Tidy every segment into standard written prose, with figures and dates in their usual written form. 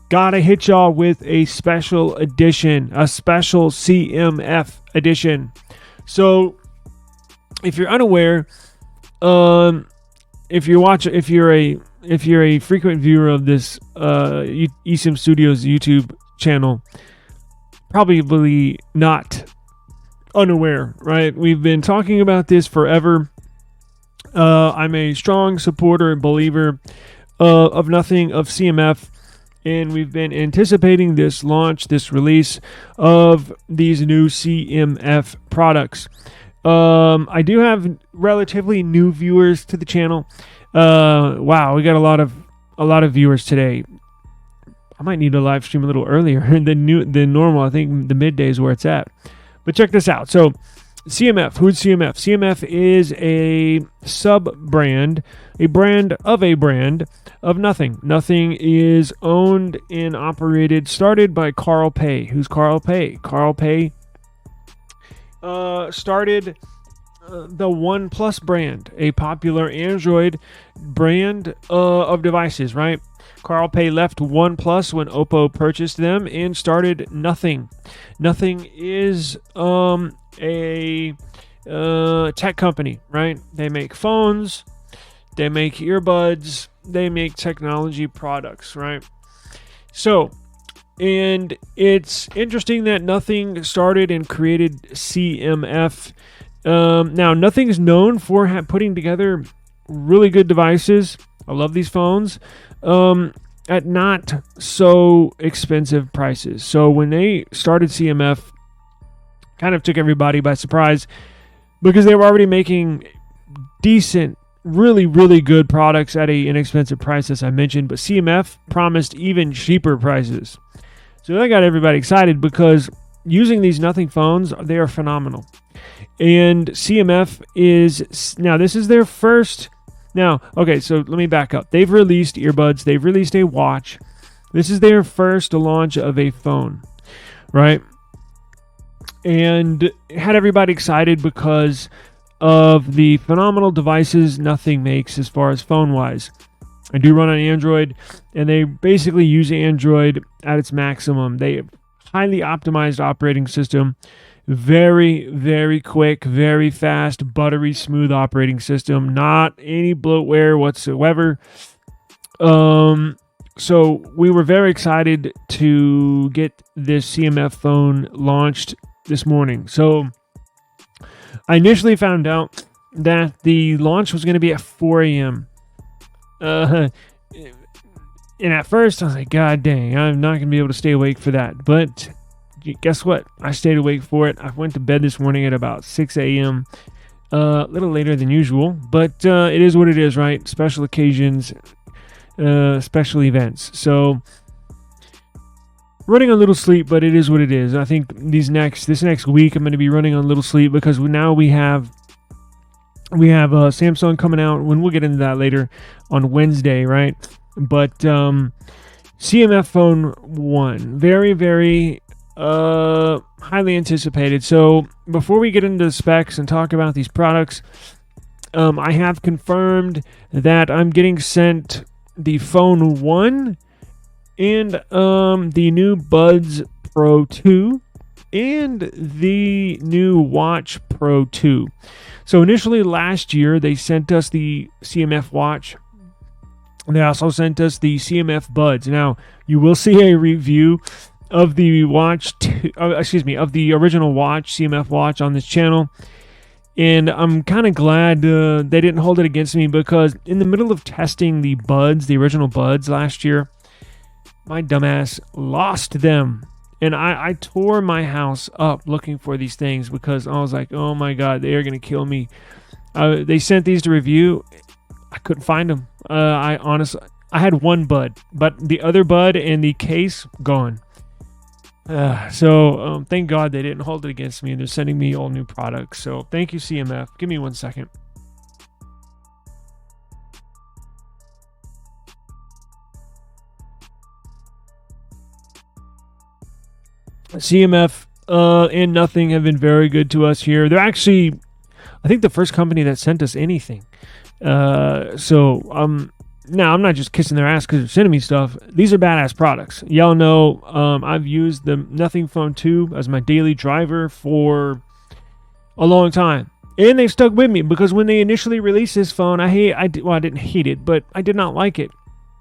Gotta hit y'all with a special edition, a special CMF edition. So, if you're unaware, if you're a frequent viewer of this eSIM Studios YouTube channel, probably not unaware, right? We've been talking about this forever. I'm a strong supporter and believer of CMF, and we've been anticipating this launch, this release of these new CMF products. I do have relatively new viewers to the channel. Wow, we got a lot of viewers today. I might need to live stream a little earlier than normal. I think the midday is where it's at. But check this out. So, CMF. Who's CMF? CMF is a sub-brand, a brand of Nothing. Nothing is owned and operated, started by Carl Pei. Who's Carl Pei? Carl Pei started the OnePlus brand, a popular Android brand of devices, right? Carl Pei left OnePlus when Oppo purchased them and started Nothing. Nothing is a tech company, right? They make phones, they make earbuds, they make technology products, right? So, and it's interesting that Nothing started and created CMF. Now, Nothing is known for putting together really good devices. I love these phones at not so expensive prices. So when they started CMF, kind of took everybody by surprise because they were already making decent, really, really good products at an inexpensive price, as I mentioned. But CMF promised even cheaper prices. So that got everybody excited because using these Nothing phones, they are phenomenal. And CMF is, now this is their first. Now, okay, so let me back up. They've released earbuds. They've released a watch. This is their first launch of a phone, right? And had everybody excited because of the phenomenal devices Nothing makes as far as phone-wise. I do run on Android, and they basically use Android at its maximum. They have highly optimized operating system. Very, very quick, very fast, buttery smooth operating system. Not any bloatware whatsoever. So we were very excited to get this CMF phone launched this morning. So I initially found out that the launch was going to be at 4 a.m. And at first I was like, God dang, I'm not going to be able to stay awake for that. But guess what? I stayed awake for it. I went to bed this morning at about 6 a.m. A little later than usual, but it is what it is, right? Special occasions, special events. So running on little sleep, but it is what it is. I think this next week I'm going to be running on little sleep because now we have Samsung coming out. When we'll get into that later on Wednesday, right? But CMF phone 1, very, very highly anticipated. So before we get into the specs and talk about these products, I have confirmed that I'm getting sent the phone 1 and the new Buds Pro 2 and the new Watch Pro 2. So initially last year they sent us the CMF watch. They also sent us the CMF Buds. Now you will see a review of the of the original watch, CMF watch, on this channel. And I'm kind of glad they didn't hold it against me because in the middle of testing the Buds, the original Buds last year, my dumbass lost them. And I tore my house up looking for these things because I was like, oh my God, they are going to kill me. They sent these to review. I couldn't find them. I had one Bud, but the other Bud and the case, gone. So thank God they didn't hold it against me and they're sending me all new products. So thank you, CMF. Give me 1 second. CMF and Nothing have been very good to us here. They're actually, I think, the first company that sent us anything. So I'm now, I'm not just kissing their ass because they're sending me stuff. These are badass products. Y'all know I've used the Nothing Phone 2 as my daily driver for a long time. And they stuck with me because when they initially released this phone, I didn't hate it, but I did not like it.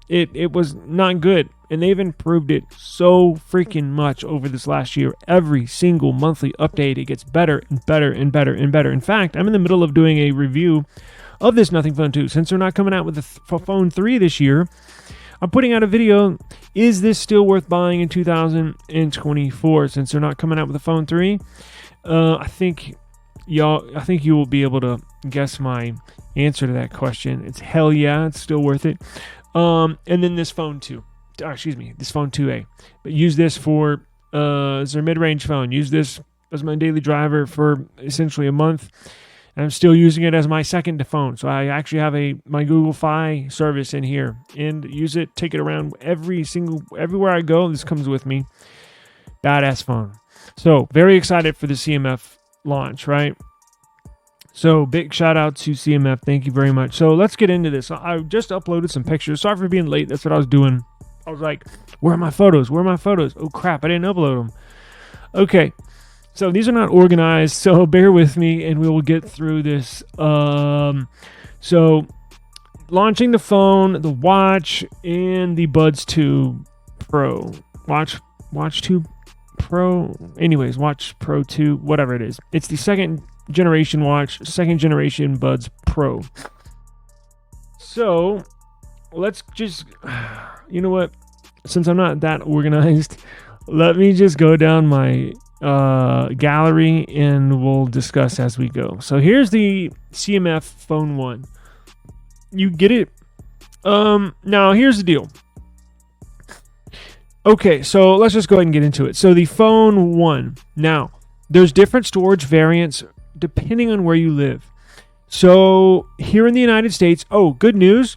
It was not good. And they've improved it so freaking much over this last year. Every single monthly update, it gets better and better and better and better. In fact, I'm in the middle of doing a review of this Nothing Phone 2. Since they're not coming out with the Phone 3 this year, I'm putting out a video. Is this still worth buying in 2024? Since they're not coming out with the Phone 3, I think you will be able to guess my answer to that question. It's hell yeah, it's still worth it. And then this Phone 2. This Phone 2A. But use this for as their mid-range phone. Use this as my daily driver for essentially a month. And I'm still using it as my second phone. So I actually have my Google Fi service in here and use it, take it around everywhere I go. This comes with me. Badass phone. So very excited for the CMF launch, right? So big shout out to CMF. Thank you very much. So let's get into this. I just uploaded some pictures. Sorry for being late. That's what I was doing. I was like, where are my photos? Oh crap, I didn't upload them. Okay. So these are not organized, so bear with me and we will get through this. So launching the phone, the watch, and the Buds 2 Pro. Watch 2 Pro. Anyways, Watch Pro 2, whatever it is. It's the second generation watch, second generation Buds Pro. So let's just, you know what? Since I'm not that organized, let me just go down my gallery and we'll discuss as we go. So here's the CMF Phone 1. You get it? Now here's the deal. Okay, so let's just go ahead and get into it. So the Phone 1. Now, there's different storage variants depending on where you live. So here in the United States, good news,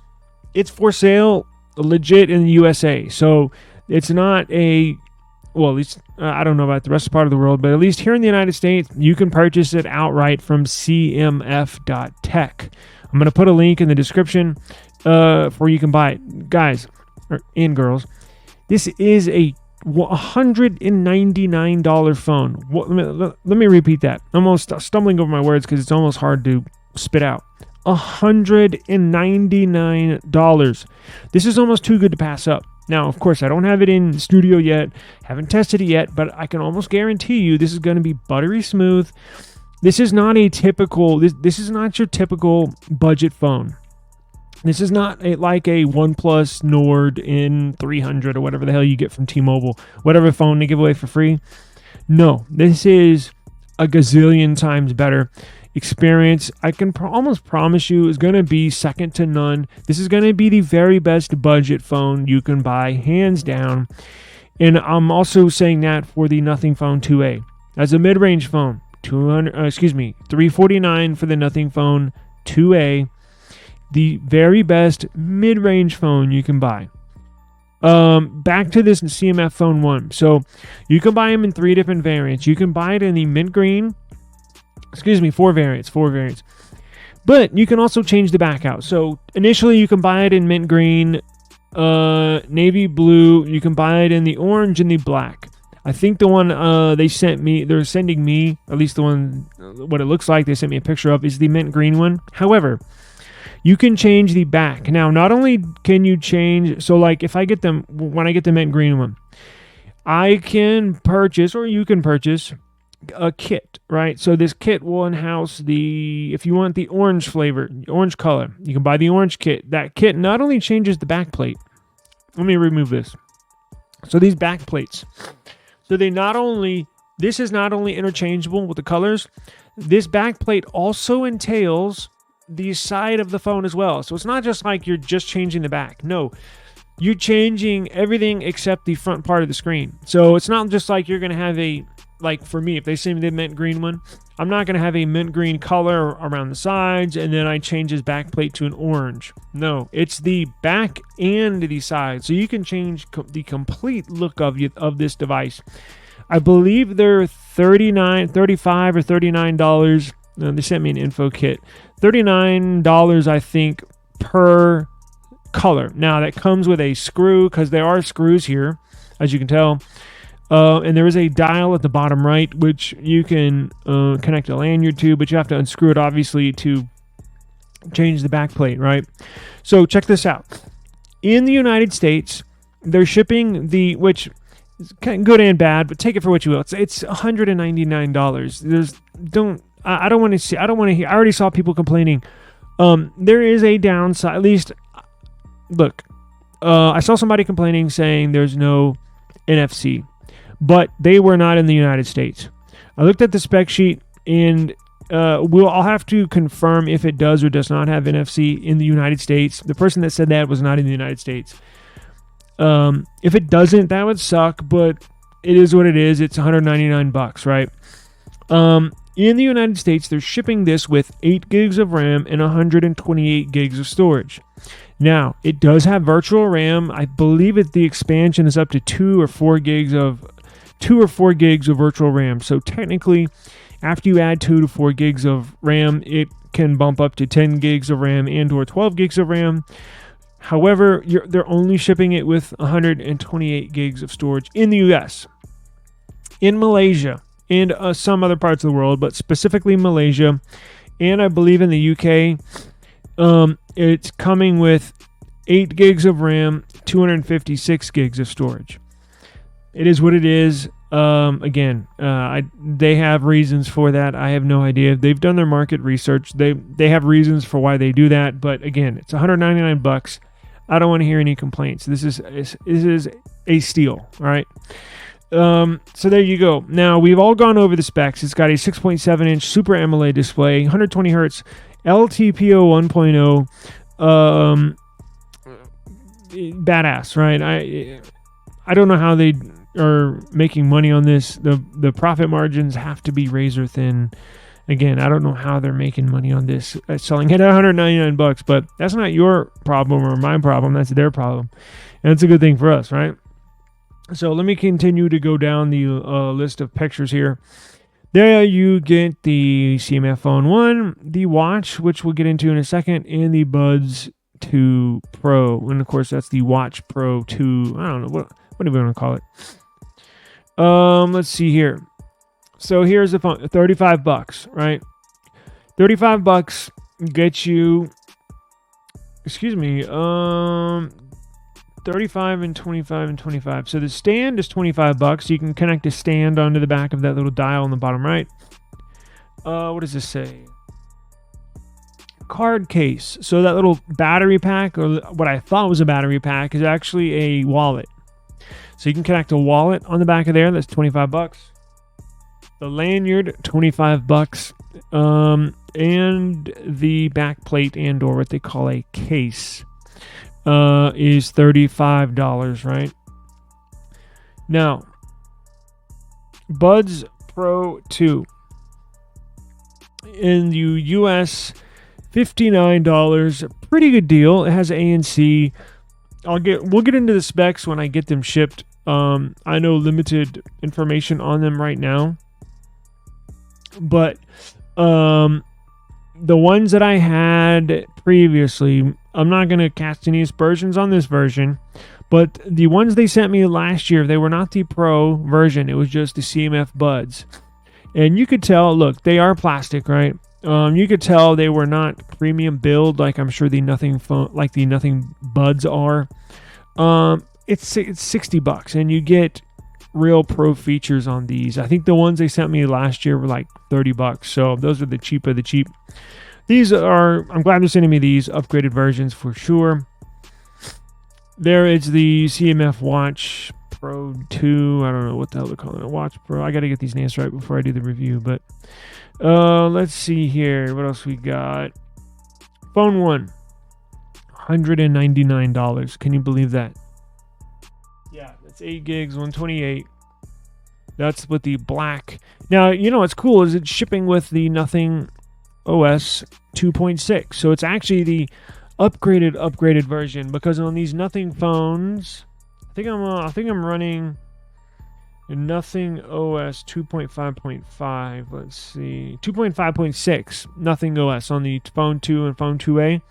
it's for sale legit in the USA. So it's not well, at least I don't know about the rest of the part of the world, but at least here in the United States, you can purchase it outright from cmf.tech. I'm going to put a link in the description where you can buy it. Guys and girls, this is a $199 phone. Let me repeat that. I'm almost stumbling over my words because it's almost hard to spit out. $199. This is almost too good to pass up. Now, of course, I don't have it in studio yet, haven't tested it yet, but I can almost guarantee you this is going to be buttery smooth. This is not a typical, this is not your typical budget phone. This is not like a OnePlus Nord N300 or whatever the hell you get from T-Mobile, whatever phone they give away for free. No, this is a gazillion times better experience. I can almost promise you is going to be second to none. This is going to be the very best budget phone you can buy, hands down. And I'm also saying that for the Nothing Phone 2A. As a mid-range phone, $349 for the Nothing Phone 2A. The very best mid-range phone you can buy. Back to this CMF Phone 1. So you can buy them in 3 different variants. You can buy it in the mint green. 4 variants. But you can also change the back out. So initially you can buy it in mint green, navy blue. You can buy it in the orange and the black. I think the one they're sending me, at least the one, what it looks like, they sent me a picture of, is the mint green one. However, you can change the back. Now, not only can you change, so like when I get the mint green one, I can purchase, or you can purchase, a kit, right? So this kit will in-house if you want the orange flavor, orange color, you can buy the orange kit. That kit not only changes the back plate. Let me remove this. So these back plates, this is not only interchangeable with the colors, this back plate also entails the side of the phone as well. So it's not just like you're just changing the back. No, you're changing everything except the front part of the screen. So it's not just like you're going to have for me, if they say the mint green one, I'm not going to have a mint green color around the sides and then I change his back plate to an orange. No, it's the back and the side. So you can change the complete look of this device. I believe they're $35 or $39. They sent me an info kit. $39, I think, per color. Now that comes with a screw, because there are screws here, as you can tell. And there is a dial at the bottom right, which you can connect a lanyard to, but you have to unscrew it, obviously, to change the back plate, right? So check this out. In the United States, they're shipping which is kind of good and bad, but take it for what you will. It's $199. I don't want to see. I don't want to hear. I already saw people complaining. There is a downside. At least, look, I saw somebody complaining saying there's no NFC, but they were not in the United States. I looked at the spec sheet, and I'll have to confirm if it does or does not have NFC in the United States. The person that said that was not in the United States. If it doesn't, that would suck, but it is what it is. It's $199, right? In the United States, they're shipping this with 8 gigs of RAM and 128 gigs of storage. Now, it does have virtual RAM. I believe the expansion is up to 2 or 4 gigs of virtual RAM. So technically, after you add 2 to 4 gigs of RAM, it can bump up to 10 gigs of RAM and or 12 gigs of RAM. However, they're only shipping it with 128 gigs of storage in the US. In Malaysia and some other parts of the world, but specifically Malaysia, and I believe in the UK, it's coming with 8 gigs of RAM, 256 gigs of storage. It is what it is. Again, they have reasons for that. I have no idea. They've done their market research. They have reasons for why they do that. But again, it's $199. I don't want to hear any complaints. This is a steal. All right. So there you go. Now we've all gone over the specs. It's got a 6.7-inch Super AMOLED display, 120 hertz LTPO 1.0. Badass, right? I don't know how they are making money on this. The profit margins have to be razor thin. Again, I don't know how they're making money on this, selling it at $199, but that's not your problem or my problem. That's their problem. And it's a good thing for us, right? So let me continue to go down the list of pictures here. There you get the CMF Phone 1, the watch, which we'll get into in a second, and the Buds 2 Pro. And of course, that's the Watch Pro 2. I don't know, what do we want to call it? Let's see here. So here's the phone, $35, right? $35 gets you, 35 and 25 and 25. So the stand is $25. You can connect a stand onto the back of that little dial on the bottom right. What does this say? Card case. So that little battery pack, or what I thought was a battery pack, is actually a wallet. So you can connect a wallet on the back of there. That's $25. The lanyard, $25. And the back plate and or what they call a case is $35, right? Now, Buds Pro 2 in the US, $59. Pretty good deal. It has ANC. We'll get into the specs when I get them shipped. I know limited information on them right now, but the ones that I had previously, I'm not going to cast any aspersions on this version, but the ones they sent me last year, they were not the Pro version. It was just the CMF Buds. And you could tell, look, they are plastic, right? You could tell they were not premium build like I'm sure the Nothing phone, like the Nothing Buds are. It's $60, and you get real pro features on these. I think the ones they sent me last year were like $30, so those are the cheap of the cheap. These are, I'm glad they're sending me these upgraded versions for sure. There is the CMF Watch Pro 2. I don't know what the hell they're calling it. Watch Pro. I got to get these names right before I do the review, but let's see here. What else we got? Phone 1, $199. Can you believe that? Yeah, that's 8 gigs, 128. That's with the black. Now, you know what's cool is it's shipping with the Nothing OS 2.6. So it's actually the upgraded version, because on these Nothing phones, I think I'm running Nothing OS 2.5.5. Let's see, 2.5.6 Nothing OS on the Phone 2 and Phone 2A.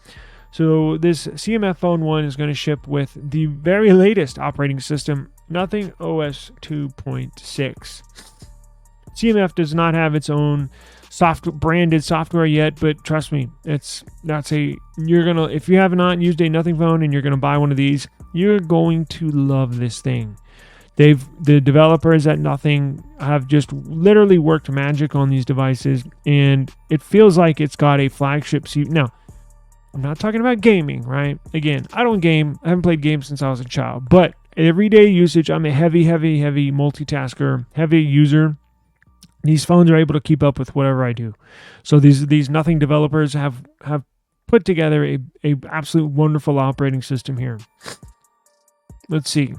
So this CMF Phone 1 is going to ship with the very latest operating system, nothing OS 2.6. CMF does not have its own branded software yet, but trust me, if you have not used a Nothing phone and you're gonna buy one of these, you're going to love this thing. The developers at Nothing have just literally worked magic on these devices, and it feels like it's got a flagship CPU. Now, I'm not talking about gaming, right? Again, I don't game. I haven't played games since I was a child, but everyday usage, I'm a heavy multitasker, heavy user. These phones are able to keep up with whatever I do. So these Nothing developers have put together a absolute wonderful operating system here. Let's see.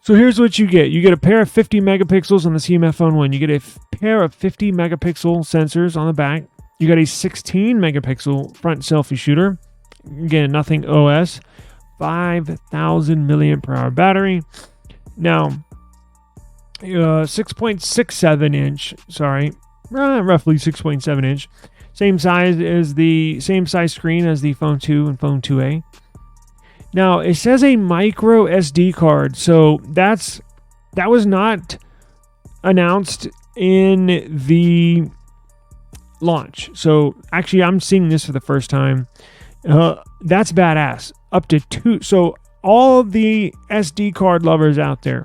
So here's what you get. You get a pair of 50 megapixels on the CMF Phone 1. You get a pair of 50 megapixel sensors on the back. You got a 16 megapixel front selfie shooter. Again, Nothing OS. 5,000 milliamp per hour battery. Now, 6.67 inch, roughly 6.7 inch. Same size screen as the Phone 2 and Phone 2a. Now, it says a micro SD card, so that was not announced in the launch. So actually, I'm seeing this for the first time. That's badass. Up to 2. So all the SD card lovers out there,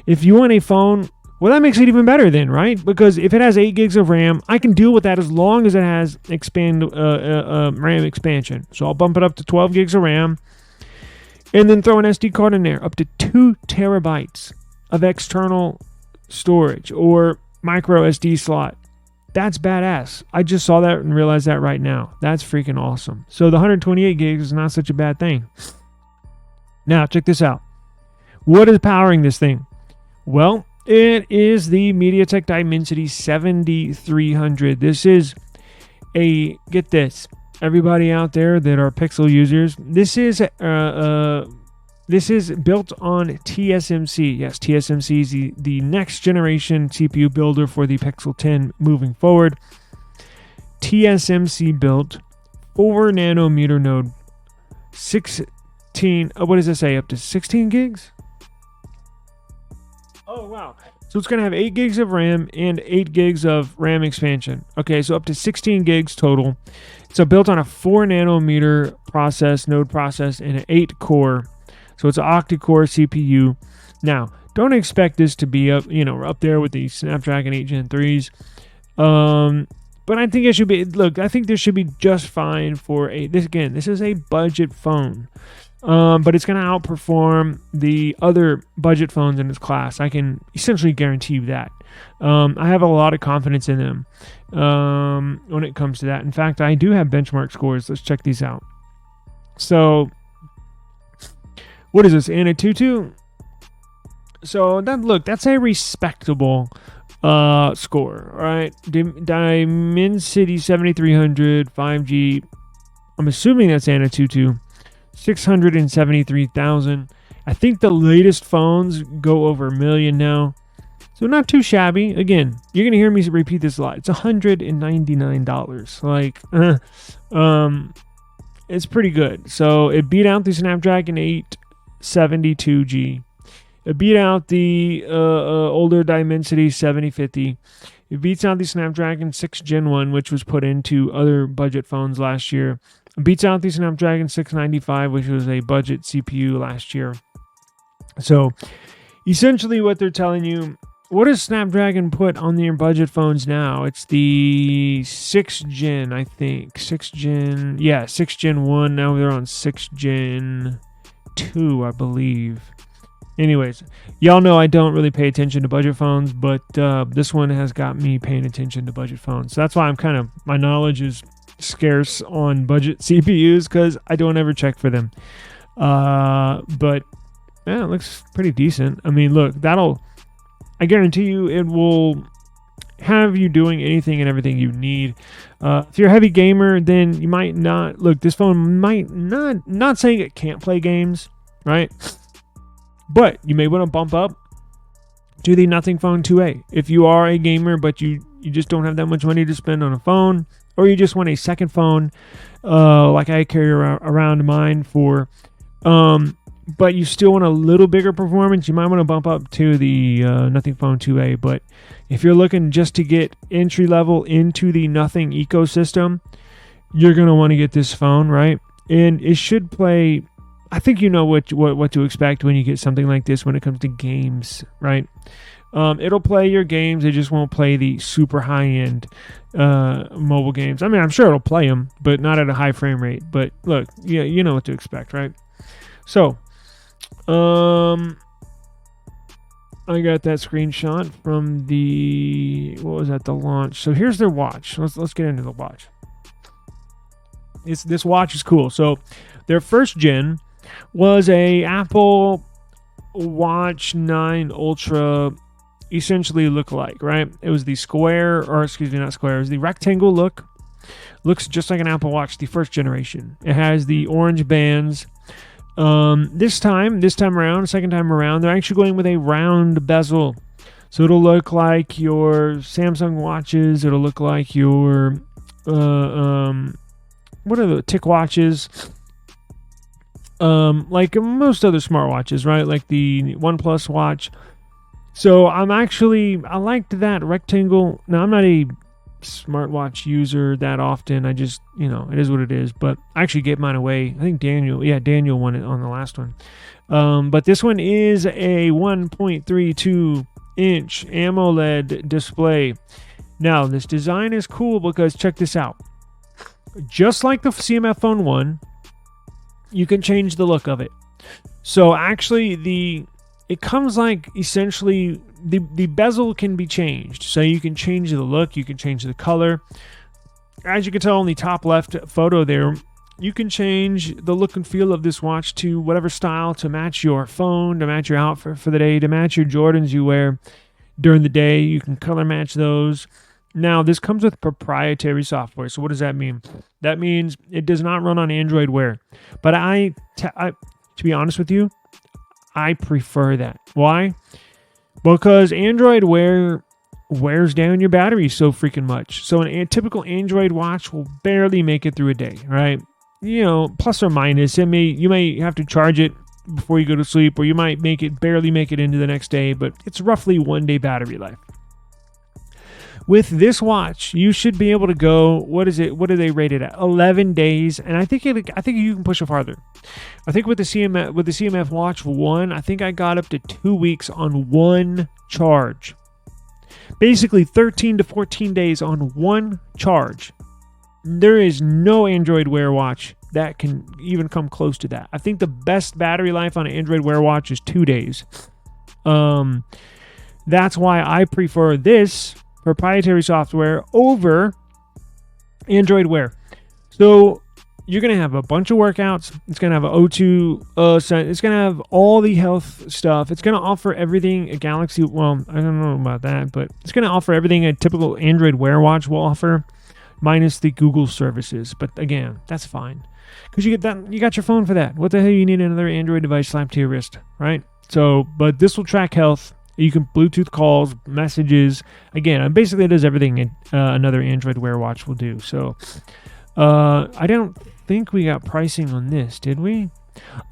if you want a phone, well, that makes it even better then, right? Because if it has 8 gigs of RAM, I can deal with that as long as it has RAM expansion. So I'll bump it up to 12 gigs of RAM and then throw an SD card in there, up to 2 terabytes of external storage or micro SD slot. That's badass. I just saw that and realized that right now. That's freaking awesome. So the 128 gigs is not such a bad thing. Now, check this out. What is powering this thing? Well, it is the MediaTek Dimensity 7300. This is get this, everybody out there that are Pixel users, this is built on TSMC. Yes, TSMC is the next generation CPU builder for the Pixel 10 moving forward. TSMC built 4 nanometer node, 16, what does it say, up to 16 gigs? Oh, wow. So it's going to have 8 gigs of RAM and 8 gigs of RAM expansion. Okay, so up to 16 gigs total. So built on a 4 nanometer node process, and an 8 core. So it's an octa-core CPU. Now, don't expect this to be up there with the Snapdragon 8 Gen 3s. But I think it should be, I think this should be just fine for this is a budget phone. But it's going to outperform the other budget phones in its class. I can essentially guarantee you that. I have a lot of confidence in them when it comes to that. In fact, I do have benchmark scores. Let's check these out. So, what is this? ANTUTU? So, that's a respectable score, right? Dimensity 7300 5G. I'm assuming that's ANTUTU. 673,000. I think the latest phones go over 1 million now. So not too shabby. Again, you're going to hear me repeat this a lot. It's $199. It's pretty good. So it beat out the Snapdragon 872G. It beat out the older Dimensity 7050. It beats out the Snapdragon 6 Gen 1, which was put into other budget phones last year. It beats out the Snapdragon 695, which was a budget CPU last year. So, essentially what they're telling you, what does Snapdragon put on their budget phones now? It's the 6 Gen, I think. 6 Gen 1. Now they're on 6 Gen 2, I believe. Anyways, y'all know I don't really pay attention to budget phones, but this one has got me paying attention to budget phones. So that's why my knowledge is scarce on budget CPUs, because I don't ever check for them. But yeah, it looks pretty decent. I mean, look, I guarantee you it will have you doing anything and everything you need. If you're a heavy gamer, then you might not, this phone might not saying it can't play games, right? But you may want to bump up to the Nothing Phone 2a. If you are a gamer, but you just don't have that much money to spend on a phone, or you just want a second phone, like I carry around mine for, but you still want a little bigger performance, you might want to bump up to the Nothing Phone 2A. But if you're looking just to get entry level into the Nothing ecosystem, you're going to want to get this phone, right? And it should play, I think you know what to expect when you get something like this when it comes to games, right? It'll play your games. It just won't play the super high-end mobile games. I mean, I'm sure it'll play them, but not at a high frame rate. But look, yeah, you know what to expect, right? So, I got that screenshot from the, what was that, the launch. So here's their watch. Let's get into the watch. This watch is cool. So their first gen was a Apple Watch 9 Ultra, essentially look-alike, right? It was the square, or excuse me, not square, it was the rectangle look. Looks just like an Apple Watch, the first generation. It has the orange bands. This time around, second time around, they're actually going with a round bezel. So it'll look like your Samsung watches. It'll look like your, what are the TIC watches? Like most other smartwatches, right? Like the OnePlus watch. So I liked that rectangle. Now, I'm not a smartwatch user that often. I just, it is what it is. But I actually gave mine away. I think Daniel won it on the last one. But this one is a 1.32 inch AMOLED display. Now, this design is cool because check this out. Just like the CMF Phone 1, you can change the look of it. So actually, it comes like essentially the bezel can be changed. So you can change the look, you can change the color. As you can tell on the top left photo there, you can change the look and feel of this watch to whatever style to match your phone, to match your outfit for the day, to match your Jordans you wear during the day. You can color match those. Now, this comes with proprietary software. So what does that mean? That means it does not run on Android Wear. But to be honest with you, I prefer that. Why? Because Android Wear wears down your battery so freaking much. So a typical Android watch will barely make it through a day, right? Plus or minus. You may have to charge it before you go to sleep, or you might barely make it into the next day, but it's roughly 1 day battery life. With this watch, you should be able to go, what is it? What do they rate it at? 11 days. And I think you can push it farther. I think with the CMF Watch 1, I think I got up to 2 weeks on one charge. Basically 13 to 14 days on one charge. There is no Android Wear watch that can even come close to that. I think the best battery life on an Android Wear watch is 2 days. That's why I prefer this proprietary software over Android Wear. So you're going to have a bunch of workouts. It's going to have an O2, it's going to have all the health stuff. It's going to offer everything a Galaxy, well, I don't know about that, but it's going to offer everything a typical Android Wear watch will offer, minus the Google services. But again, that's fine. Because you got your phone for that. What the hell you need another Android device slapped to your wrist, right? So, but this will track health. You can Bluetooth calls, messages. Again, basically it does everything another Android Wear watch will do. So, I don't think we got pricing on this, did we?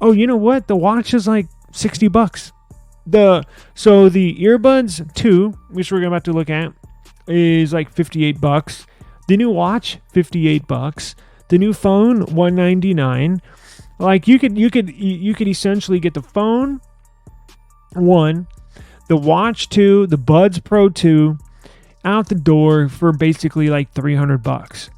Oh, you know what? The watch is like $60. So the earbuds 2, which we're about to look at, is like $58. The new watch, $58. The new phone, $199. Like you could essentially get the phone 1, the watch 2, the Buds Pro 2 out the door for basically like $300.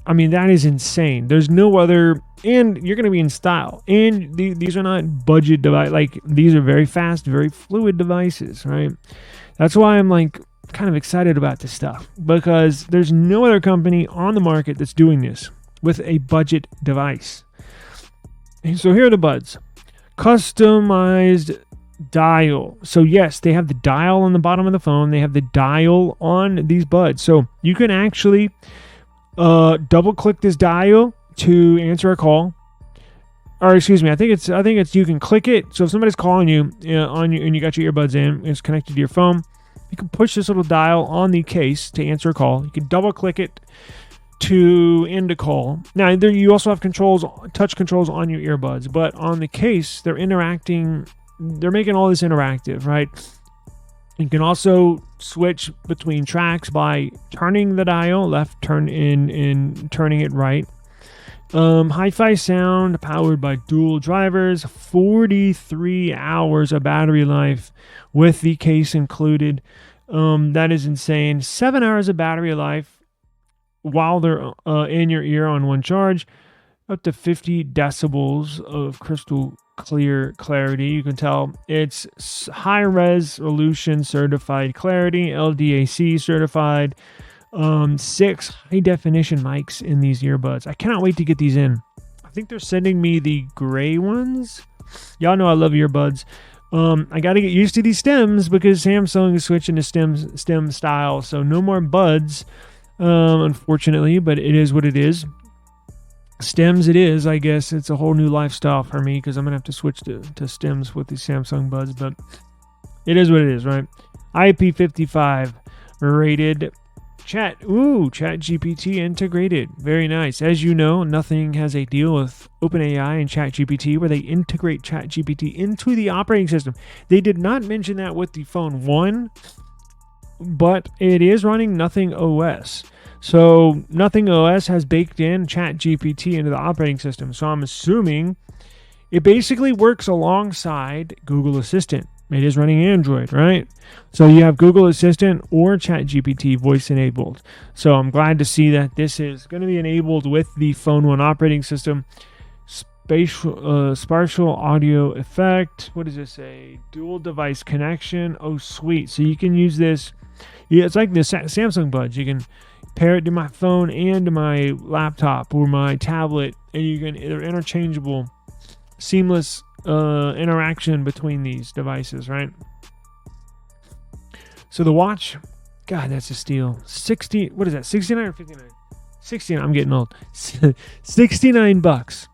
I mean, that is insane. There's no other, and you're going to be in style. And these are not budget devices. Like, these are very fast, very fluid devices, right? That's why I'm like kind of excited about this stuff, because there's no other company on the market that's doing this with a budget device. And so here are the Buds. Customized dial. So yes, they have the dial on the bottom of the phone. They have the dial on these Buds. So you can actually double click this dial to answer a call. Or excuse me, I think it's you can click it. So if somebody's calling you on you and you got your earbuds in, it's connected to your phone, you can push this little dial on the case to answer a call. You can double click it to end a call. Now, there you also have touch controls on your earbuds, but on the case, they're making all this interactive, right? You can also switch between tracks by turning the dial left, turning it right. Hi-fi sound powered by dual drivers, 43 hours of battery life with the case included. That is insane. 7 hours of battery life while they're in your ear on one charge, up to 50 decibels of crystal clear clarity. You can tell it's high resolution certified clarity, LDAC certified, 6 high definition mics in these earbuds. I cannot wait to get these in. I think they're sending me the gray ones. Y'all know I love earbuds. I got to get used to these stems because Samsung is switching to stem style. So no more buds, unfortunately, but it is what it is. Stems it is, I guess. It's a whole new lifestyle for me because I'm going to have to switch to stems with these Samsung buds, but it is what it is, right? IP55 rated. ChatGPT integrated. Very nice. As you know, nothing has a deal with OpenAI and ChatGPT where they integrate ChatGPT into the operating system. They did not mention that with the phone 1, but it is running Nothing OS. So Nothing OS has baked in ChatGPT into the operating system. So I'm assuming it basically works alongside Google Assistant. It is running Android, right? So you have Google Assistant or ChatGPT voice enabled. So I'm glad to see that this is going to be enabled with the Phone 1 operating system. Spatial audio effect. What does it say? Dual device connection. Oh, sweet. So you can use this. Yeah, it's like the Samsung buds. You can pair it to my phone and to my laptop or my tablet, and they're interchangeable, seamless interaction between these devices, right? So the watch, God, that's a steal. 69 or 59? 69. I'm getting old. $69.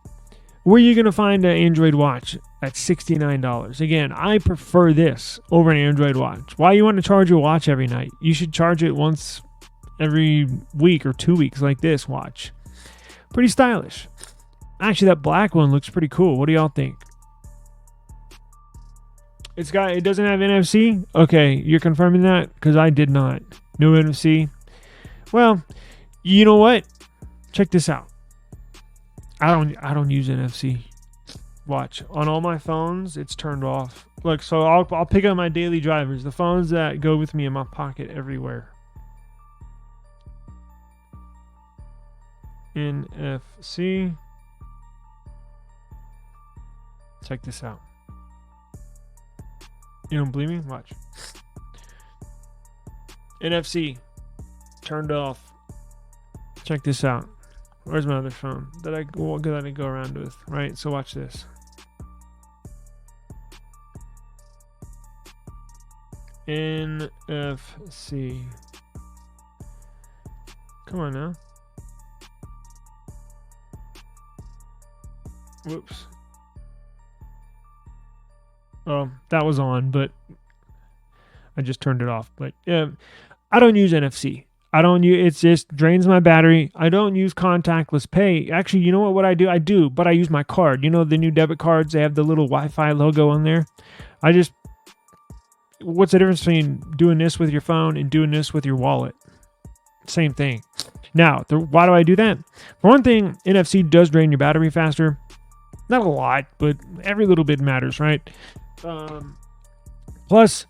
Where are you gonna find an Android watch at $69? Again, I prefer this over an Android watch. Why you want to charge your watch every night? You should charge it once every week or 2 weeks, like this watch. Pretty stylish. Actually, that black one looks pretty cool. What do y'all think? It doesn't have NFC? Okay, you're confirming that? Because I did not. No NFC. Well, you know what? Check this out. I don't use NFC. Watch. On all my phones, it's turned off. Look, so I'll pick up my daily drivers, the phones that go with me in my pocket everywhere. NFC. Check this out. You don't believe me? Watch. NFC turned off. Check this out. Where's my other phone that I go around with? Right. So watch this. NFC. Come on now. Whoops. Oh, that was on, but I just turned it off. But yeah, I don't use NFC. It just drains my battery. I don't use contactless pay. Actually, you know what I do? I do, but I use my card. You know the new debit cards, they have the little Wi-Fi logo on there. What's the difference between doing this with your phone and doing this with your wallet? Same thing. Now, why do I do that? For one thing, NFC does drain your battery faster. Not a lot, but every little bit matters, right? Plus,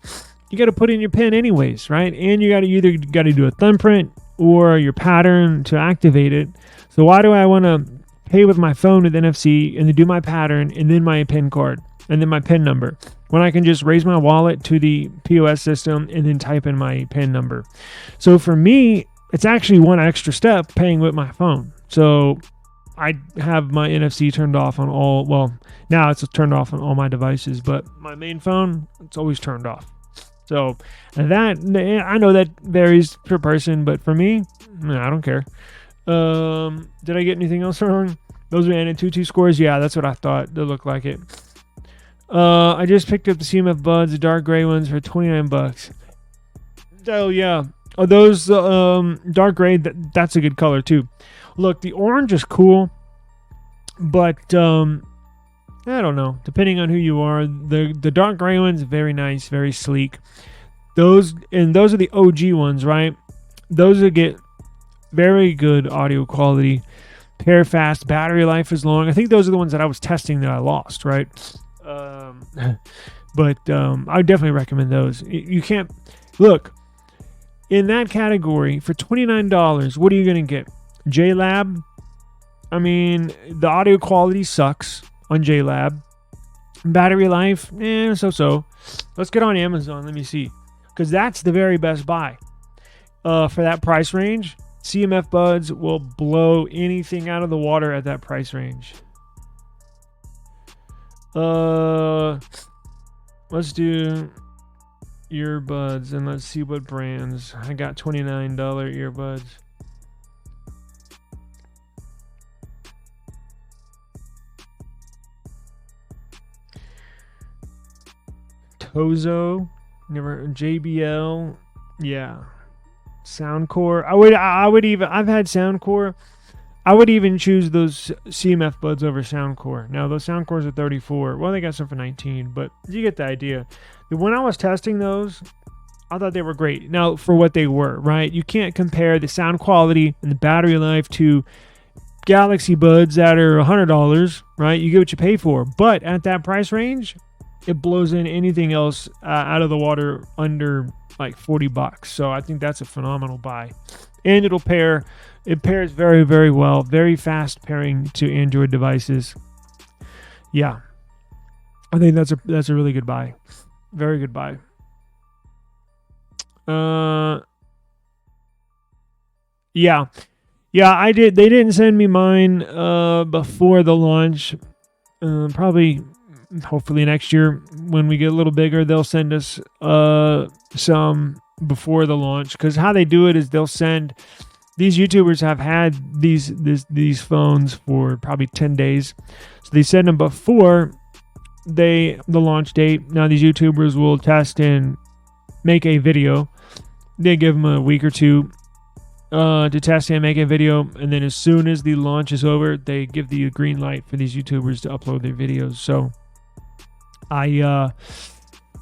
you got to put in your PIN anyways, right? And you got to do a thumbprint or your pattern to activate it. So why do I want to pay with my phone with NFC and then do my pattern and then my PIN card and then my PIN number when I can just raise my wallet to the POS system and then type in my PIN number? So for me, it's actually one extra step paying with my phone. So I have my NFC turned off on now it's turned off on all my devices, but my main phone, it's always turned off. So that, I know that varies per person, but for me, I don't care. Did I get anything else wrong? Those are AT&T scores. Yeah, that's what I thought. They look like it. I just picked up the CMF buds, the dark gray ones, for $29. Oh yeah. those dark gray, that's a good color too. Look, the orange is cool, but I don't know. Depending on who you are, the dark gray one's very nice, very sleek. Those are the OG ones, right? Those that get very good audio quality, pair fast, battery life is long. I think those are the ones that I was testing that I lost, right? But I would definitely recommend those. You can't look in that category for $29. What are you gonna get? JLab. I mean, the audio quality sucks on JLab. Battery life, so. Let's get on Amazon. Let me see, because that's the very best buy for that price range. CMF buds will blow anything out of the water at that price range. Let's do earbuds and let's see what brands. I got $29 earbuds. Tozo, never. JBL, yeah. Soundcore. I would even. I've had Soundcore. I would even choose those CMF buds over Soundcore. Now those Soundcores are 34. Well, they got some for 19, but you get the idea. When I was testing those, I thought they were great. Now for what they were, right? You can't compare the sound quality and the battery life to Galaxy buds that are $100, right? You get what you pay for. But at that price range, it blows in anything else out of the water under like $40. So I think that's a phenomenal buy. And it pairs very, very well. Very fast pairing to Android devices. Yeah. I think that's a really good buy. Very good buy. Yeah. Yeah, I did. They didn't send me mine before the launch. Probably, hopefully next year when we get a little bigger, they'll send us some before the launch. Because how they do it is they'll send. These YouTubers have had these phones for probably 10 days. So they send them before the launch date. Now these YouTubers will test and make a video. They give them a week or two to test and make a video. And then as soon as the launch is over, they give the green light for these YouTubers to upload their videos. So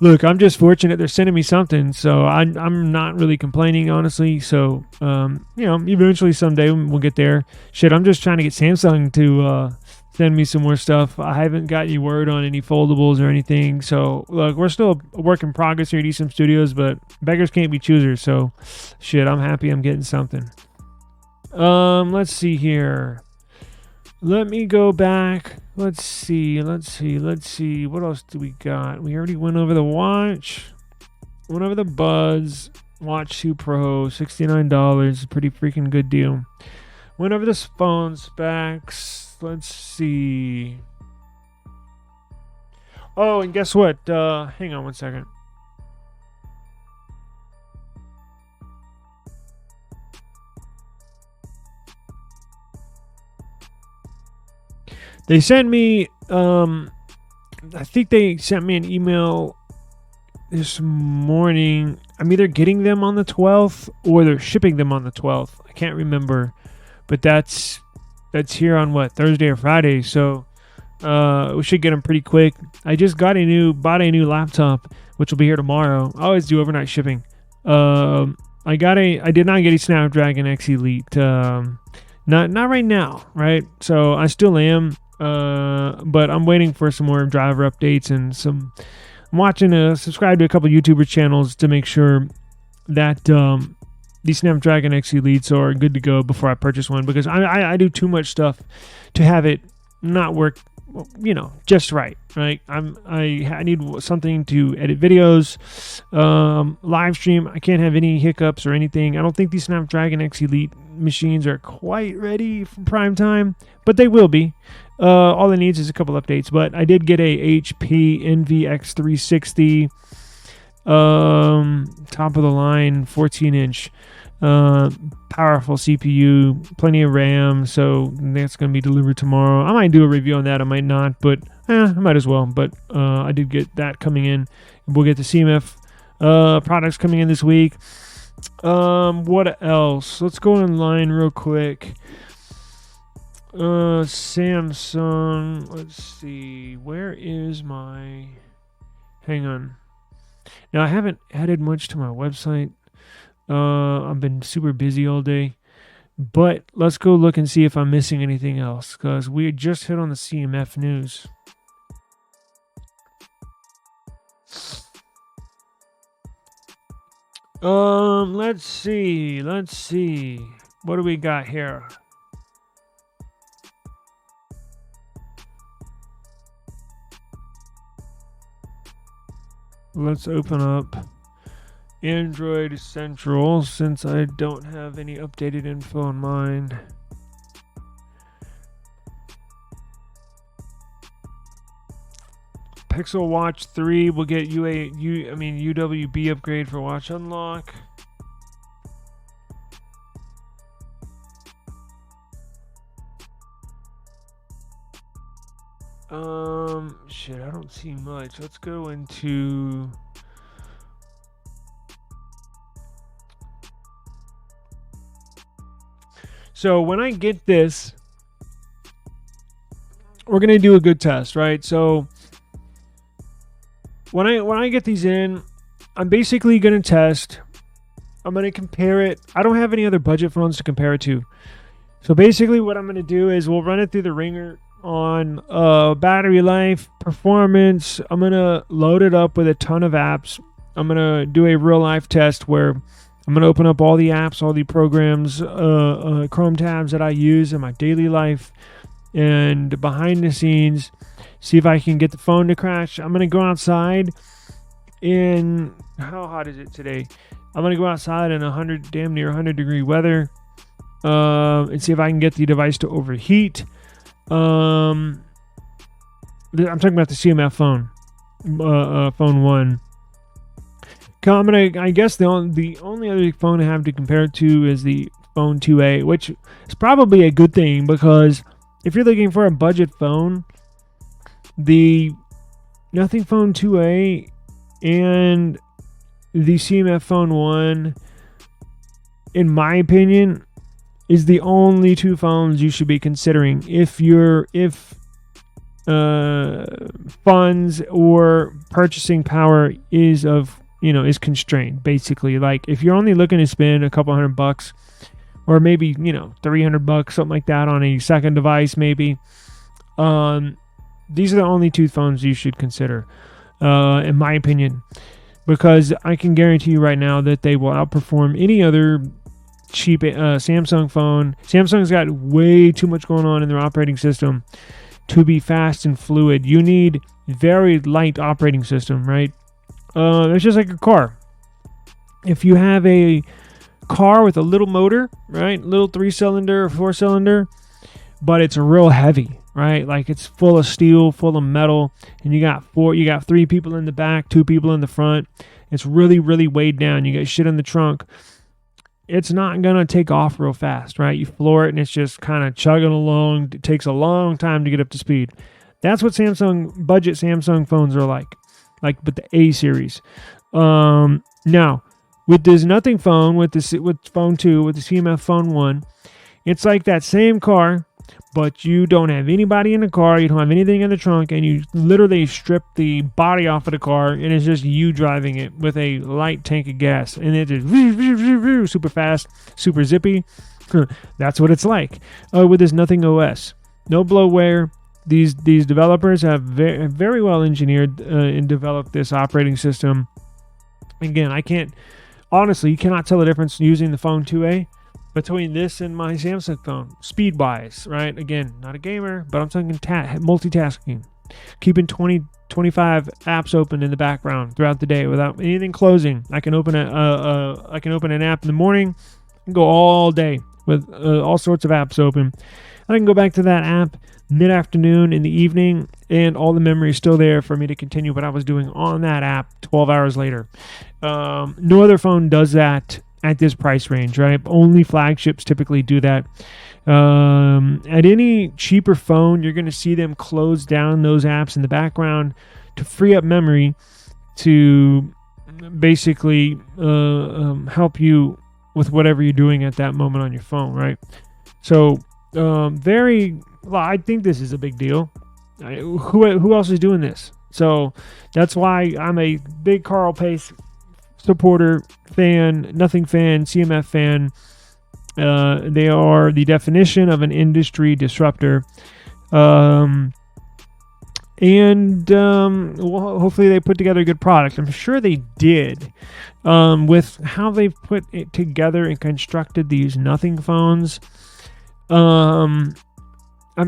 look, I'm just fortunate they're sending me something, so I'm not really complaining, honestly. So, eventually someday we'll get there. Shit, I'm just trying to get Samsung to send me some more stuff. I haven't got any word on any foldables or anything. So, look, we're still a work in progress here at eSIM Studios, but beggars can't be choosers. So, shit, I'm happy I'm getting something. Let's see here. Let me go back. Let's see. What else do we got? We already went over the watch. Went over the buds. Watch 2 Pro, $69. Pretty freaking good deal. Went over this phone specs. Let's see. Oh, and guess what? Hang on one second. They sent me, I think they sent me an email this morning. I'm either getting them on the 12th or they're shipping them on the 12th. I can't remember, but that's here on what, Thursday or Friday. So we should get them pretty quick. I just bought a new laptop, which will be here tomorrow. I always do overnight shipping. I did not get a Snapdragon X Elite. Not right now, right? So I still am. But I'm waiting for some more driver updates and I'm watching subscribe to a couple YouTuber channels to make sure that these Snapdragon X Elites are good to go before I purchase one, because I do too much stuff to have it not work, just right. I need something to edit videos, live stream. I can't have any hiccups or anything. I don't think these Snapdragon X Elite machines are quite ready for prime time, but they will be. All it needs is a couple updates. But I did get a HP Envy X360, top of the line, 14-inch, powerful CPU, plenty of RAM. So that's going to be delivered tomorrow. I might do a review on that. I might not, but I might as well. But I did get that coming in. We'll get the CMF products coming in this week. What else? Let's go online real quick. Samsung. Let's see. Where is my... Hang on. Now, I haven't added much to my website. I've been super busy all day. But let's go look and see if I'm missing anything else, because we just hit on the CMF news. Let's see. What do we got here? Let's open up Android Central, since I don't have any updated info on mine. Pixel Watch 3 will get UWB upgrade for watch unlock. Shit, I don't see much. Let's go into... So when I get this, we're gonna do a good test, right? So when I get these in, I'm basically gonna test. I'm gonna compare it. I don't have any other budget phones to compare it to. So basically what I'm gonna do is we'll run it through the ringer on battery life, performance. I'm gonna load it up with a ton of apps. I'm gonna do a real life test where I'm going to open up all the apps, all the programs, Chrome tabs that I use in my daily life, and behind the scenes, see if I can get the phone to crash. I'm going to go outside in, how hot is it today? I'm going to go outside in damn near 100 degree weather, and see if I can get the device to overheat. I'm talking about the CMF phone, phone 1. I guess the only other phone I have to compare it to is the phone 2A, which is probably a good thing, because if you're looking for a budget phone, the Nothing Phone 2A and the CMF Phone 1, in my opinion, is the only two phones you should be considering if funds or purchasing power is constrained. Basically, like if you're only looking to spend a couple $100 or maybe $300, something like that, on a second device, maybe these are the only two phones you should consider, in my opinion, because I can guarantee you right now that they will outperform any other cheap Samsung phone. Samsung's got way too much going on in their operating system to be fast and fluid. You need very light operating system, right? It's just like a car. If you have a car with a little motor, right, little 3-cylinder or 4-cylinder, but it's real heavy, right? Like it's full of steel, full of metal, and you got 3 people in the back, 2 people in the front. It's really, really weighed down. You got shit in the trunk. It's not gonna take off real fast, right? You floor it and it's just kind of chugging along. It takes a long time to get up to speed. That's what budget Samsung phones are like but the A series. Now with this Nothing Phone, with phone 2, with the CMF Phone 1, it's like that same car, but you don't have anybody in the car, you don't have anything in the trunk, and you literally strip the body off of the car, and it's just you driving it with a light tank of gas, and it just super fast, super zippy. That's what it's like with this Nothing OS. No bloatware. These developers have very well engineered and developed this operating system. Again, you cannot tell the difference using the phone 2A between this and my Samsung phone, speed-wise, right? Again, not a gamer, but I'm talking multitasking. Keeping 25 apps open in the background throughout the day without anything closing. I can open an app in the morning and go all day with all sorts of apps open. I can go back to that app mid-afternoon, in the evening, and all the memory is still there for me to continue what I was doing on that app 12 hours later. No other phone does that at this price range, right? Only flagships typically do that. At any cheaper phone, you're going to see them close down those apps in the background to free up memory to basically help you with whatever you're doing at that moment on your phone, right? So I think this is a big deal. Who else is doing this? So that's why I'm a big Carl Pace supporter, fan, nothing fan, CMF fan. They are the definition of an industry disruptor. Hopefully they put together a good product. I'm sure they did. With how they've put it together and constructed these nothing phones, I'm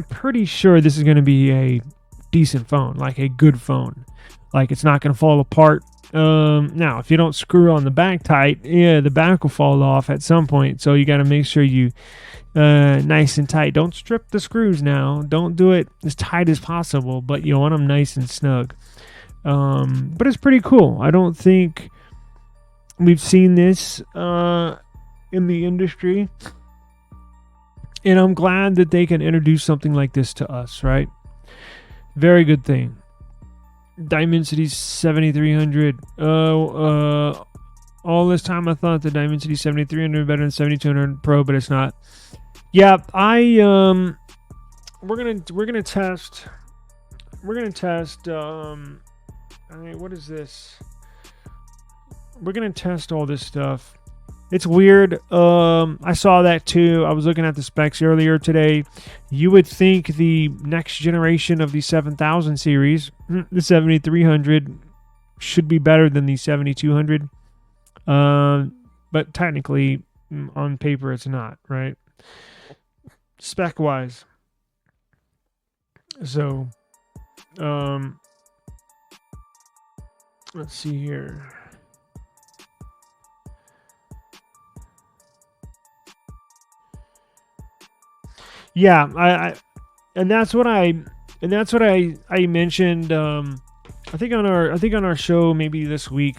pretty sure this is going to be a decent phone, like a good phone. Like, it's not going to fall apart. Now, if you don't screw on the back tight, the back will fall off at some point. So you got to make sure you nice and tight. Don't strip the screws now. Don't do it as tight as possible, but you want them nice and snug. But it's pretty cool. I don't think we've seen this in the industry. And I'm glad that they can introduce something like this to us, right? Very good thing. Dimensity 7300. All this time I thought the Dimensity 7300 was better than 7200 Pro, but it's not. Yeah, we're gonna test. What is this? We're gonna test all this stuff. It's weird. I saw that too. I was looking at the specs earlier today. You would think the next generation of the 7000 series, the 7300, should be better than the 7200. But technically, on paper, it's not, right? Spec-wise. So, let's see here. Yeah, I that's what I mentioned. I think on our show maybe this week.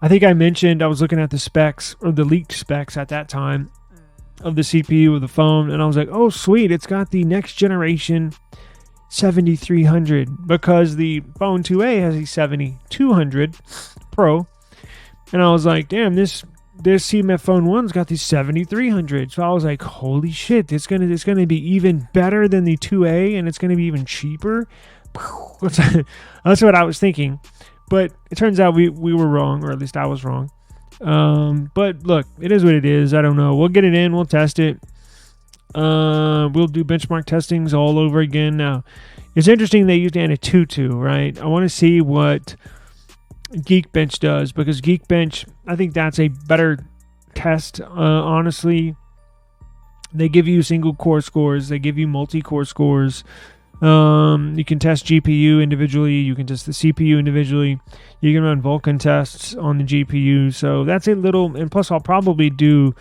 I think I mentioned I was looking at the specs, or the leaked specs at that time, of the CPU of the phone, and I was like, oh sweet, it's got the next generation 7300, because the phone 2A has a 7200 Pro, and I was like, damn, this CMF phone 1's got the 7300. So I was like, holy shit, it's gonna be even better than the 2A, and it's gonna be even cheaper. That's what I was thinking. But it turns out we were wrong, or at least I was wrong. But look, it is what it is. I don't know. We'll get it in, we'll test it. We'll do benchmark testings all over again. Now, it's interesting they used ADVERTISERS, right? I want to see what Geekbench does, because Geekbench, I think that's a better test. Honestly, they give you single core scores, they give you multi-core scores. You can test GPU individually, you can test the CPU individually, you can run Vulkan tests on the GPU. So that's a little, and plus I'll probably do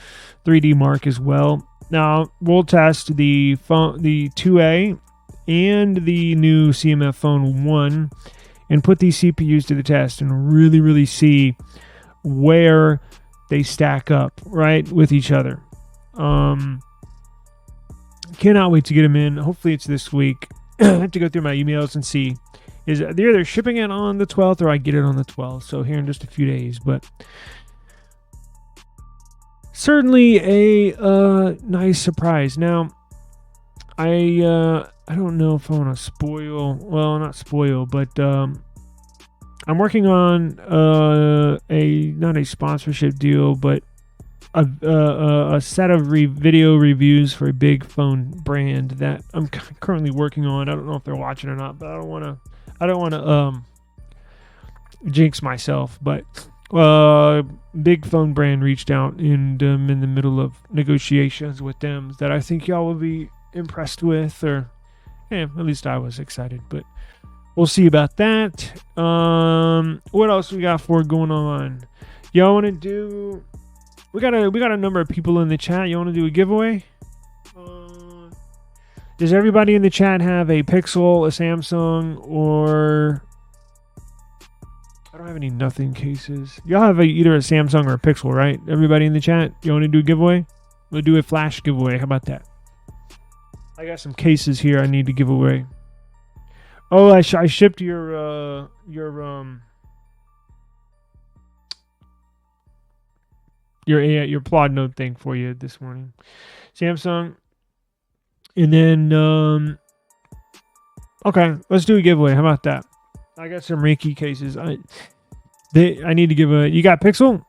3D Mark as well. Now we'll test the phone, the 2A and the new CMF phone 1, and put these CPUs to the test and really, really see where they stack up, right, with each other. Cannot wait to get them in. Hopefully it's this week. I have to go through my emails and see. They're either shipping it on the 12th or I get it on the 12th. So here in just a few days. But certainly a nice surprise. Now, I don't know if I want to spoil. Well, not spoil, but I'm working on not a sponsorship deal, but a set of video reviews for a big phone brand that I'm currently working on. I don't know if they're watching or not, but I don't want to jinx myself. But big phone brand reached out, and I'm in the middle of negotiations with them that I think y'all will be impressed with, or at least I was excited, but we'll see about that. What else we got going on? Y'all want to do? We got a number of people in the chat. You want to do a giveaway? Does everybody in the chat have a Pixel, a Samsung, or I don't have any nothing cases. Y'all have either a Samsung or a Pixel, right? Everybody in the chat, you want to do a giveaway? We'll do a flash giveaway. How about that? I got some cases here I need to give away. Oh, I shipped your your Plod Note thing for you this morning. Samsung. And then okay, let's do a giveaway. How about that? I got some Reiki cases. I need to give a. You got Pixel?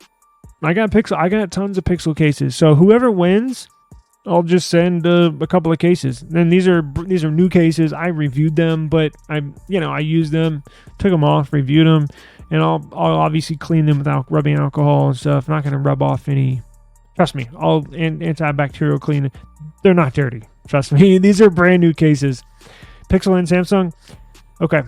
I got Pixel. I got tons of Pixel cases. So whoever wins, I'll just send a couple of cases. Then these are new cases. I reviewed them, but I used them, took them off, reviewed them, and I'll obviously clean them without rubbing alcohol and stuff. I'm not going to rub off any. Trust me, I'll antibacterial clean. They're not dirty. Trust me. These are brand new cases. Pixel and Samsung. Okay.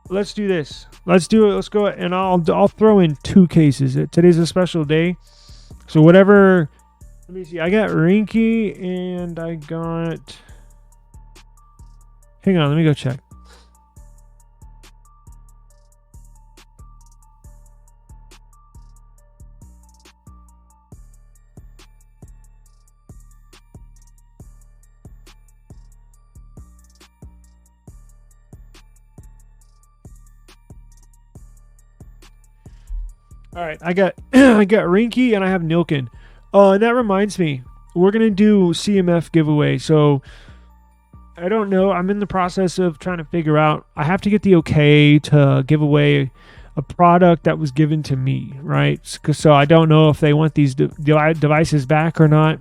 Let's do this. Let's do it. Let's go. And I'll throw in 2 cases. Today's a special day. So whatever. Let me see. I got Rinky and I got. Hang on. Let me go check. All right, I got Rinky and I have Nilkin. And that reminds me, we're gonna do CMF giveaway. So I don't know. I'm in the process of trying to figure out. I have to get the okay to give away a product that was given to me, right? So I don't know if they want these devices back or not.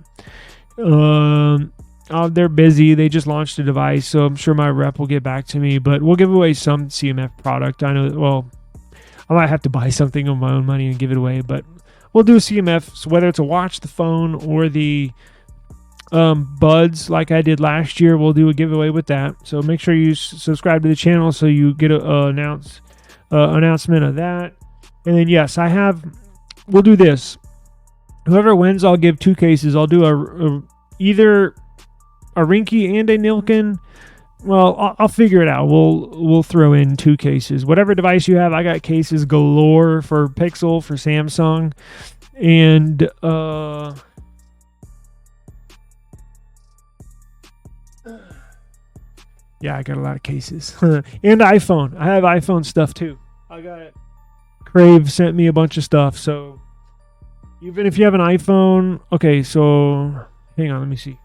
They're busy. They just launched a device, so I'm sure my rep will get back to me. But we'll give away some CMF product. I know. Well, I might have to buy something of my own money and give it away, but we'll do a CMF. So whether it's a watch, the phone, or the buds like I did last year, we'll do a giveaway with that. So make sure you subscribe to the channel so you get an announcement of that. And then yes, we'll do this. Whoever wins, I'll give 2 cases. I'll do either a Rinky and a Nilkin. Well, I'll figure it out. We'll throw in 2 cases. Whatever device you have, I got cases galore for Pixel, for Samsung, and yeah, I got a lot of cases. And iPhone. I have iPhone stuff too. I got Crave sent me a bunch of stuff. So even if you have an iPhone, okay. So hang on, let me see.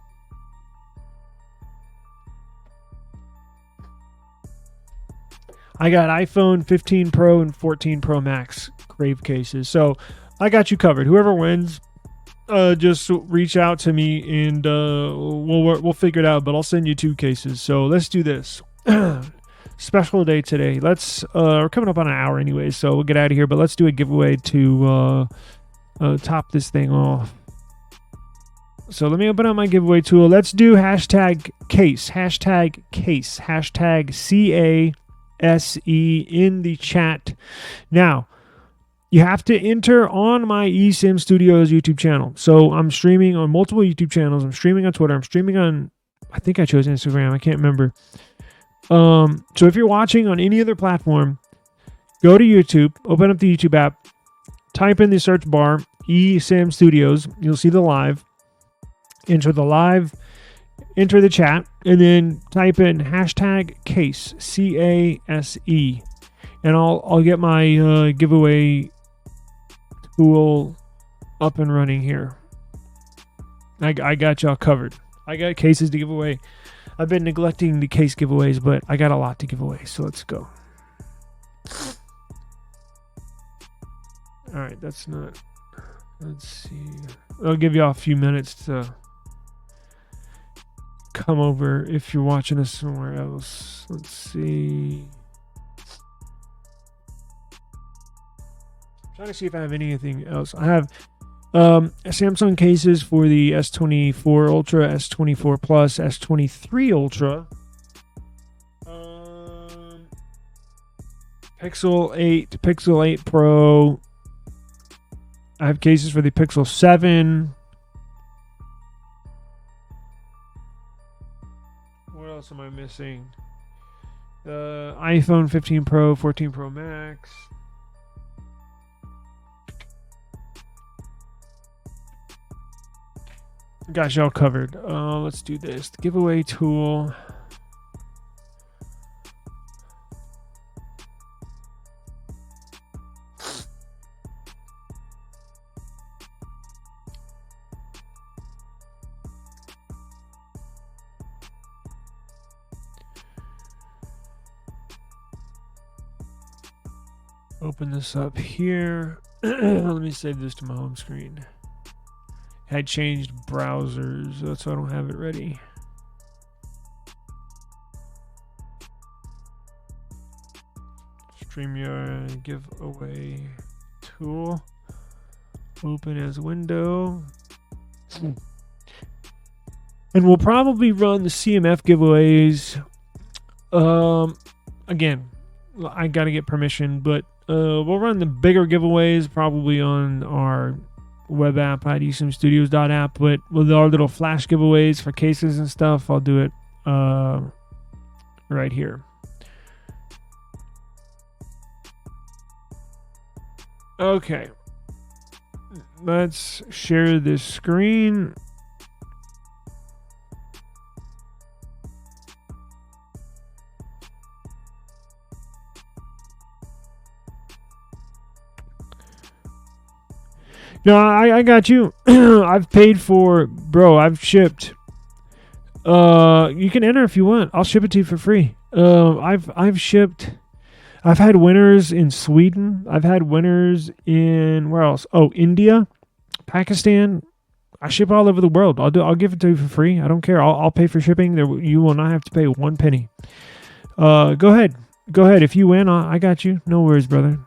I got iPhone 15 Pro and 14 Pro Max Crave cases. So I got you covered. Whoever wins, just reach out to me and we'll figure it out. But I'll send you 2 cases. So let's do this. Special day today. We're coming up on an hour anyway, so we'll get out of here. But let's do a giveaway to top this thing off. So let me open up my giveaway tool. Let's do hashtag case. Hashtag case. Hashtag CA. SE in the chat. Now, you have to enter on my eSIM Studios YouTube channel. So I'm streaming on multiple YouTube channels. I'm streaming on Twitter. I'm streaming on, I think I chose Instagram. I can't remember. So if you're watching on any other platform, go to YouTube, open up the YouTube app, type in the search bar, eSIM Studios. You'll see the live. Enter the live. Enter the chat and then type in hashtag case, CASE, and I'll get my giveaway tool up and running here. I got y'all covered. I got cases to give away. I've been neglecting the case giveaways, but I got a lot to give away, so let's go. All right, that's not. Let's see. I'll give y'all a few minutes to come over if you're watching us somewhere else. Let's see. I'm trying to see if I have anything else. I have Samsung cases for the S24 Ultra, S24 Plus, S23 Ultra, Pixel 8, Pixel 8 Pro. I have cases for the Pixel 7. What else am I missing? iPhone 15 Pro, 14 Pro Max. Got y'all covered. Let's do this. The giveaway tool. Open this up here. Let me save this to my home screen. I changed browsers, so I don't have it ready. StreamYard giveaway tool. Open as window. And we'll probably run the CMF giveaways. Again, I got to get permission, but we'll run the bigger giveaways probably on our web app at eSIMstudios.app, but with our little flash giveaways for cases and stuff, I'll do it right here. Okay, let's share this screen. No, I got you. I've paid for, bro. I've shipped. You can enter if you want. I'll ship it to you for free. I've shipped. I've had winners in Sweden. I've had winners in where else? Oh, India, Pakistan. I ship all over the world. I'll give it to you for free. I don't care. I'll pay for shipping. You will not have to pay one penny. Go ahead. If you win, I got you. No worries, brother.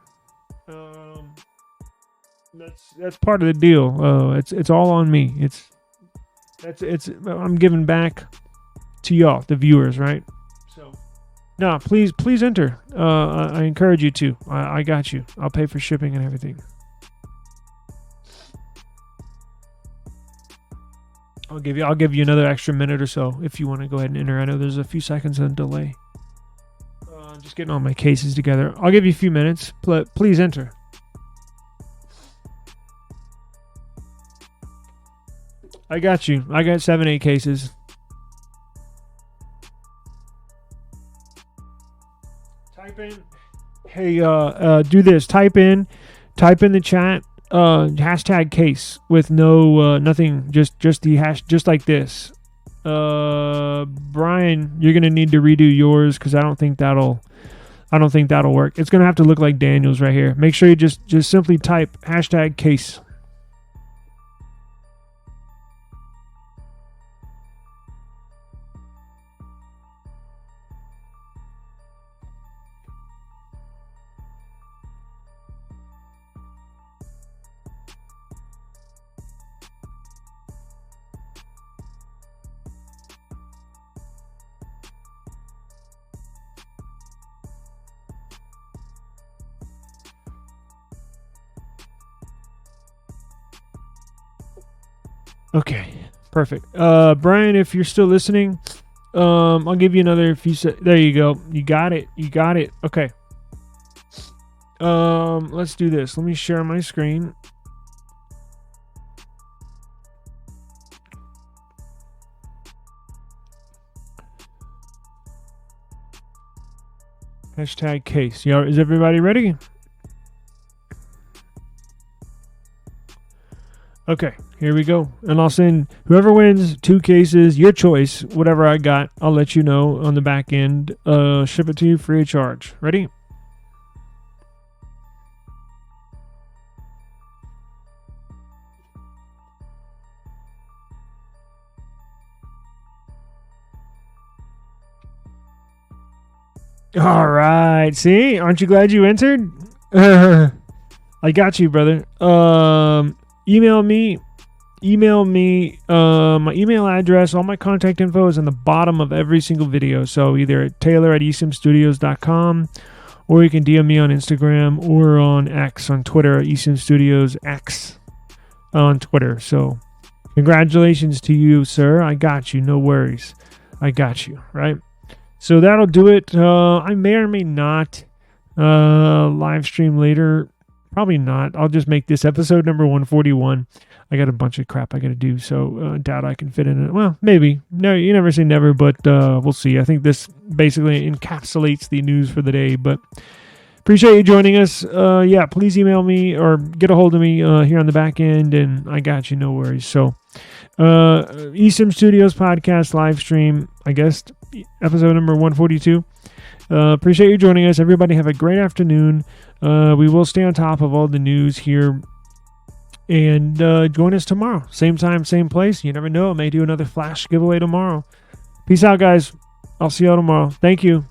That's part of the deal. It's all on me. I'm giving back to y'all, the viewers, right? So, no, please enter. I encourage you to. I got you. I'll pay for shipping and everything. I'll give you another extra minute or so if you want to go ahead and enter. I know there's a few seconds of delay. Just getting all my cases together. I'll give you a few minutes. Please enter. I got you. I got 7-8 cases. Type in. Hey, do this. Type in the chat. Hashtag case with no nothing. Just the hash. Just like this. Brian, you're gonna need to redo yours because I don't think that'll work. It's gonna have to look like Daniel's right here. Make sure you just simply type hashtag case. Okay, perfect. Brian, if you're still listening, I'll give you another few there you go. You got it. Okay. Let's do this. Let me share my screen. Hashtag case. Is everybody ready? Okay, here we go. And I'll send whoever wins 2 cases, your choice, whatever I got, I'll let you know on the back end. Ship it to you free of charge. Ready? All right. See? Aren't you glad you entered? I got you, brother. Email me. My email address, all my contact info is in the bottom of every single video. So either at taylor@esimstudios.com, or you can DM me on Instagram or on X, on Twitter, eSIMstudios X on Twitter. So congratulations to you, sir. I got you. No worries. I got you, right? So that'll do it. I may or may not live stream later. Probably not. I'll just make this episode number 141. I got a bunch of crap I got to do, so doubt I can fit in it. Well, maybe. No, you never say never, but we'll see. I think this basically encapsulates the news for the day, but appreciate you joining us. Yeah, please email me or get a hold of me here on the back end, and I got you. No worries. So, eSIM Studios podcast live stream, I guess, episode number 142. Appreciate you joining us. Everybody have a great afternoon. We will stay on top of all the news here. And join us tomorrow. Same time, same place. You never know. I may do another flash giveaway tomorrow. Peace out, guys. I'll see you all tomorrow. Thank you.